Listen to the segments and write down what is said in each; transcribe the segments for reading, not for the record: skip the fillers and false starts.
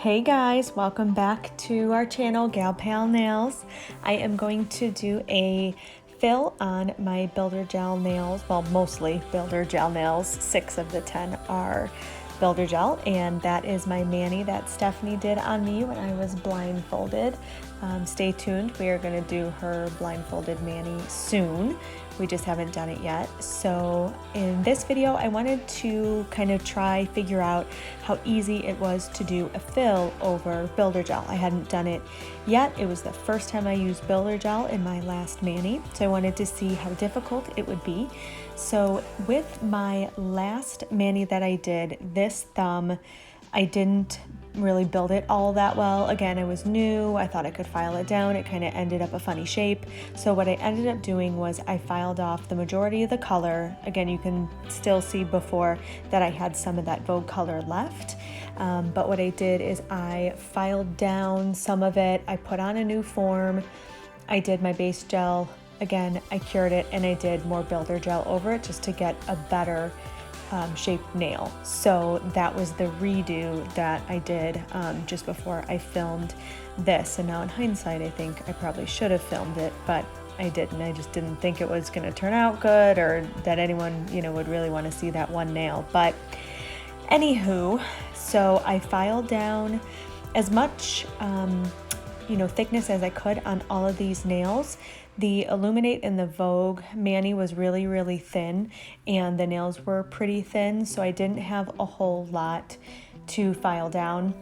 Hey guys, welcome back to our channel, Gal Pal Nails. I am going to do a fill on my Builder Gel nails, well mostly Builder Gel nails. 6 of the 10 are Builder Gel, and that is my mani that Stephanie did on me when I was blindfolded. Stay tuned, we are going to do her blindfolded mani soon. We just haven't done it yet. So in this video, I wanted to kind of figure out how easy it was to do a fill over Builder Gel. I hadn't done it yet. It was the first time I used Builder Gel in my last mani. So I wanted to see how difficult it would be. So with my last mani that I did, this thumb, I didn't really build it all that well. Again, I was new. I thought I could file it down. It kind of ended up a funny shape. So what I ended up doing was I filed off the majority of the color. Again, you can still see before that I had some of that Vogue color left. But what I did is I filed down some of it. I put on a new form. I did my base gel. Again, I cured it and I did more Builder Gel over it just to get a better shaped nail. So that was the redo that I did just before I filmed this. And now in hindsight, I think I probably should have filmed it, but I didn't. I just didn't think it was going to turn out good, or that anyone, would really want to see that one nail. But anywho, so I filed down as much thickness as I could on all of these nails. The Illuminate and the Vogue mani was really, really thin, and the nails were pretty thin, so I didn't have a whole lot to file down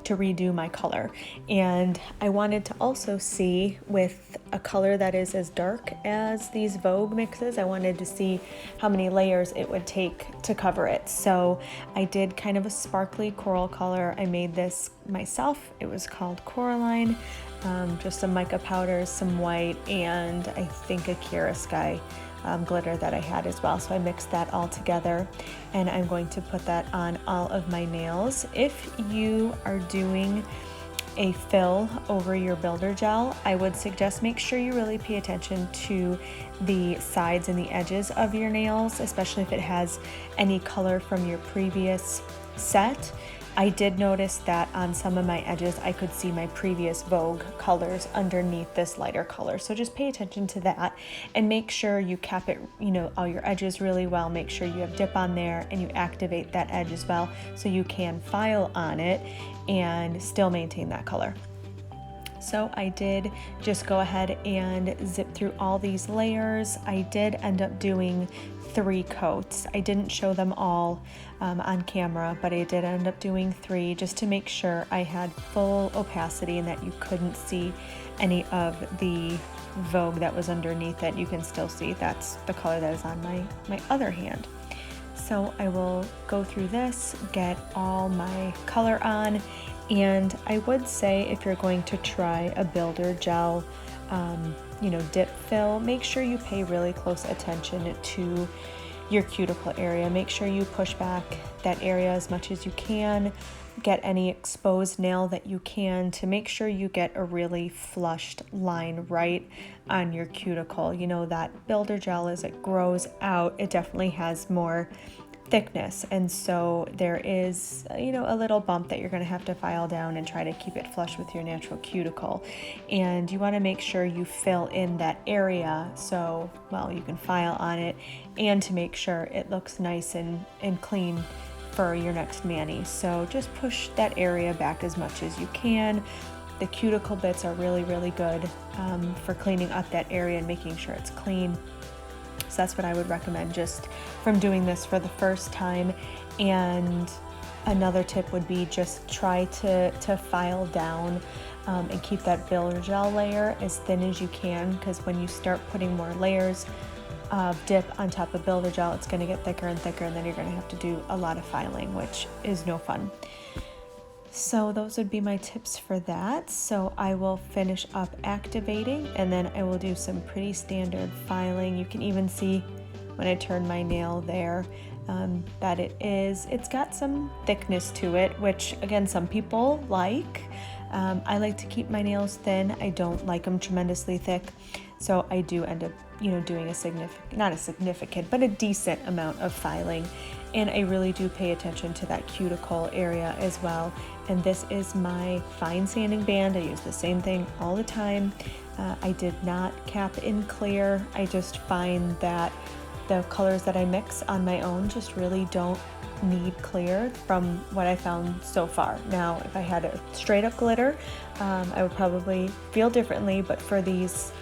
to redo my color. And I wanted to also see, with a color that is as dark as these Vogue mixes, I wanted to see how many layers it would take to cover it. So I did kind of a sparkly coral color. I made this myself. It was called Coraline. Just some mica powders, some white, and I think a Kiara Sky glitter that I had as well. So I mixed that all together, and I'm going to put that on all of my nails. If you are doing a fill over your Builder Gel, I would suggest make sure you really pay attention to the sides and the edges of your nails, especially if it has any color from your previous set. I did notice that on some of my edges, I could see my previous Vogue colors underneath this lighter color. So just pay attention to that and make sure you cap it, all your edges really well. Make sure you have dip on there and you activate that edge as well, so you can file on it and still maintain that color. So I did just go ahead and zip through all these layers. I did end up doing 3 coats. I didn't show them all on camera, but I did end up doing 3 just to make sure I had full opacity and that you couldn't see any of the Vogue that was underneath it. You can still see that's the color that is on my other hand. So I will go through this, get all my color on, and I would say if you're going to try a Builder Gel dip fill, make sure you pay really close attention to your cuticle area. Make sure you push back that area as much as you can. Get any exposed nail that you can to make sure you get a really flushed line right on your cuticle. That Builder Gel, as it grows out, it definitely has more thickness, and so there is a little bump that you're going to have to file down and try to keep it flush with your natural cuticle. And you want to make sure you fill in that area so you can file on it, and to make sure it looks nice and clean for your next mani. So just push that area back as much as you can. The cuticle bits are really, really good for cleaning up that area and making sure it's clean. So that's what I would recommend just from doing this for the first time. And another tip would be just try to file down and keep that Builder Gel layer as thin as you can, because when you start putting more layers of dip on top of Builder Gel, it's going to get thicker and thicker, and then you're going to have to do a lot of filing, which is no fun. So those would be my tips for that. So I will finish up activating, and then I will do some pretty standard filing. You can even see when I turn my nail there that it's got some thickness to it, which again, some people like. I like to keep my nails thin. I don't like them tremendously thick. So I do end up, doing not a significant, but a decent amount of filing. And I really do pay attention to that cuticle area as well. And this is my fine sanding band. I use the same thing all the time. I did not cap in clear. I just find that the colors that I mix on my own just really don't need clear from what I found so far. Now, if I had a straight up glitter, I would probably feel differently, but for these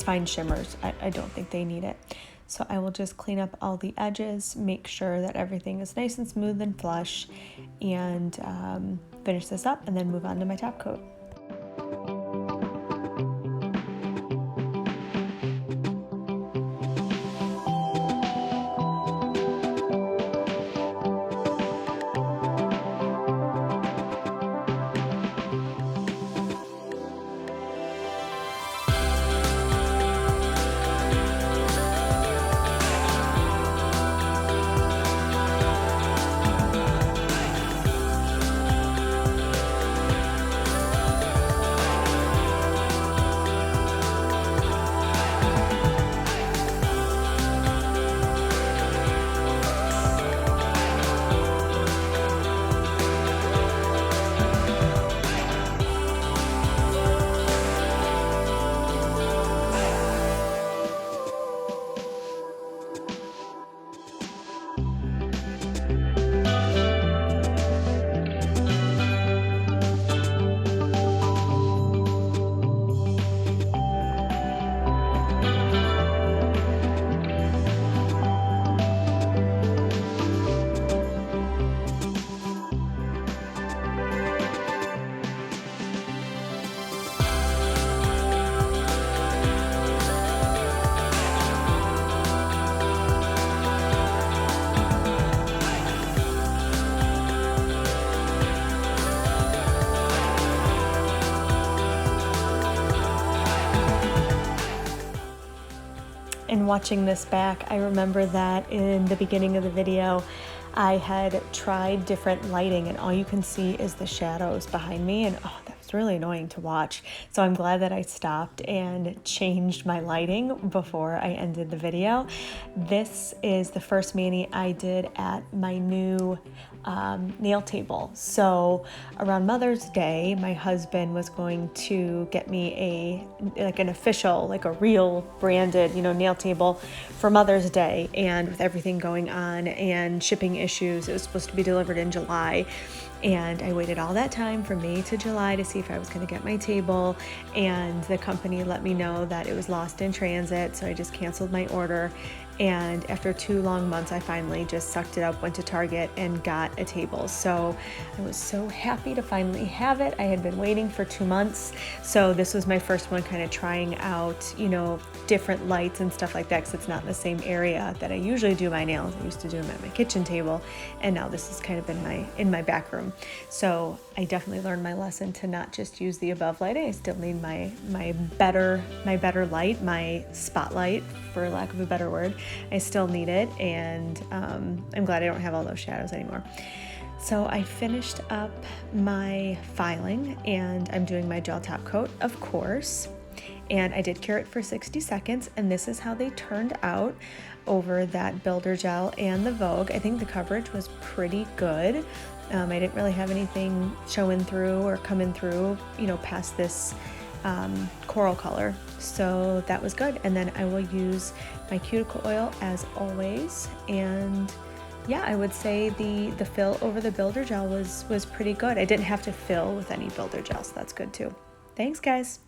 fine shimmers, I don't think they need it. So I will just clean up all the edges, make sure that everything is nice and smooth and flush, and finish this up and then move on to my top coat. And watching this back, I remember that in the beginning of the video, I had tried different lighting and all you can see is the shadows behind me, and oh, that was really annoying to watch. So I'm glad that I stopped and changed my lighting before I ended the video. This is the first mani I did at my new nail table. So around Mother's Day, my husband was going to get me an official, like a real branded, nail table for Mother's Day. And with everything going on and shipping issues, it was supposed to be delivered in July. And I waited all that time from May to July to see if I was going to get my table, and the company let me know that it was lost in transit, so I just canceled my order. And after 2 long months, I finally just sucked it up, went to Target and got a table. So I was so happy to finally have it. I had been waiting for 2 months. So this was my first one kind of trying out, different lights and stuff like that, because it's not in the same area that I usually do my nails. I used to do them at my kitchen table, and now this is kind of in my back room. So I definitely learned my lesson to not just use the above lighting. I still need my better light, my spotlight, for lack of a better word. I still need it, and I'm glad I don't have all those shadows anymore. So I finished up my filing, and I'm doing my gel top coat, of course, and I did cure it for 60 seconds, and this is how they turned out over that Builder Gel and the Vogue. I think the coverage was pretty good. I didn't really have anything showing through or coming through, past this coral color, so that was good. And then I will use my cuticle oil as always, and yeah, I would say the fill over the Builder Gel was pretty good. I didn't have to fill with any Builder Gel, so that's good too. Thanks, guys.